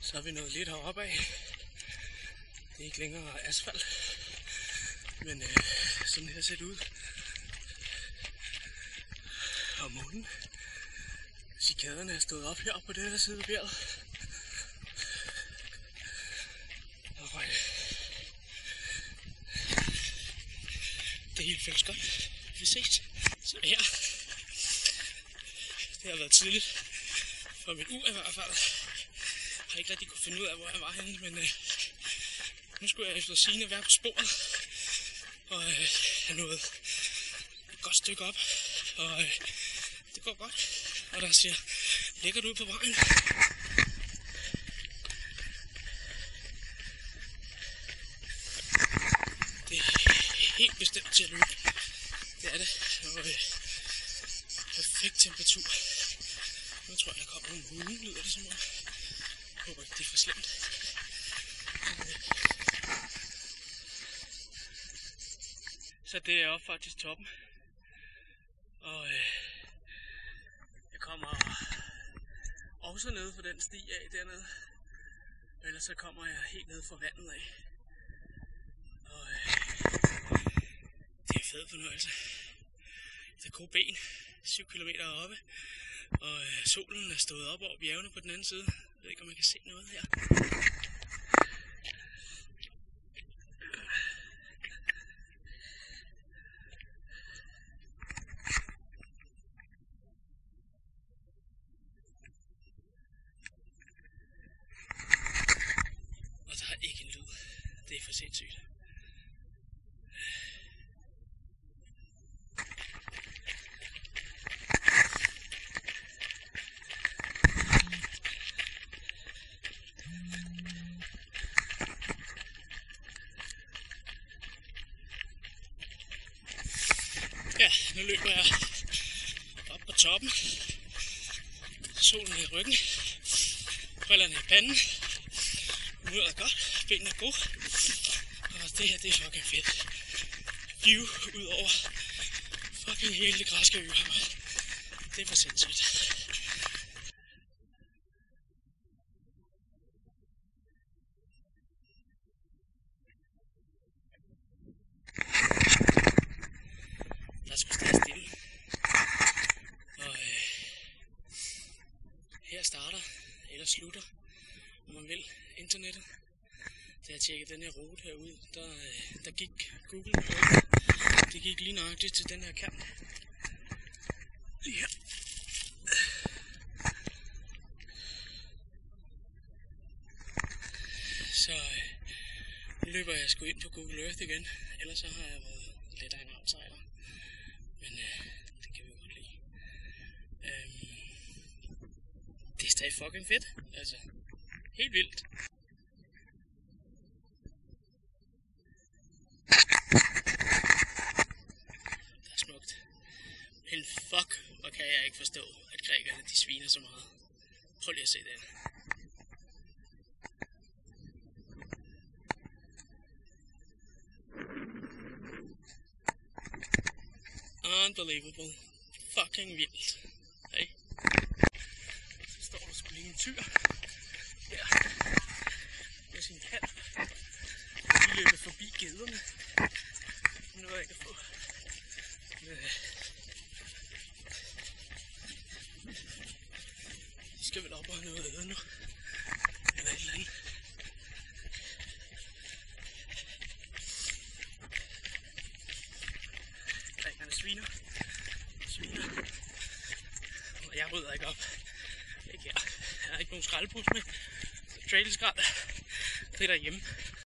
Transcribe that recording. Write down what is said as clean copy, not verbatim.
Så er vi nået lidt heroppe af. Det er ikke længere asfalt, men sådan her ser det ud om månen. Cikaderne er stået op her på den her side af bjerget. Og det er helt fælles godt. Vi ses. Så her. Det har været tidligt. For mit ur i hvert fald. Jeg har ikke rigtig kunne finde ud af, hvor jeg var henne, men nu skulle jeg efter sigende være på sporet. Og jeg nåede et godt stykke op. Og det går godt. Og der ser lækkert ud på vejen. Det er helt bestemt til at løbe. Det er det. Og perfekt temperatur. Nu tror jeg, der kommer nogle hunde, lyder det som om. Jeg håber ikke, det er for slemt. Så det er oppe faktisk toppen. Og jeg kommer også ned på den sti af dernede. Ellers så kommer jeg helt ned fra vandet af. Og det er en fed fornøjelse. Det er gode ben. 7 kilometer oppe. Og solen er stået op over bjergene på den anden side. Jeg ved ikke, om man kan se noget her. Og der er ikke en lyd. Det er for sindssygt. Ja, nu løber jeg op på toppen. Solen er i ryggen. Brillerne i panden. Humøret er godt. Benene er gode. Og det her, det er fucking fedt. View ud over fucking hele det græske øhav. Det er for sindssygt. Der skal stå stille. Og her starter, eller slutter, om man vil, internettet. Da jeg tjekkede den her rute herud, der gik Google Earth. Det gik lige nøjagtigt til den her kant. Lige her. Så nu løber jeg sgu ind på Google Earth igen. Ellers så har jeg været lidt af en outsider. Men det kan vi jo godt lide. Det er stadig fucking fedt. Altså, helt vildt. Det er smukt. Men fuck, hvor kan jeg ikke forstå, at grækerne de sviner så meget. Prøv lige at se det. Unbelievable. Fucking vildt. Hey. Så står der sgu lige en tyr. Her. Med sin kalv. De løber forbi gederne. Nu er jeg ikke at få. De skal vel op og have noget at æde nu. Eller et eller andet. Sviner. Og jeg rydder ikke op. Ikke her. Jeg har ikke nogen skraldepose med. Så trailskrald. Det er derhjemme.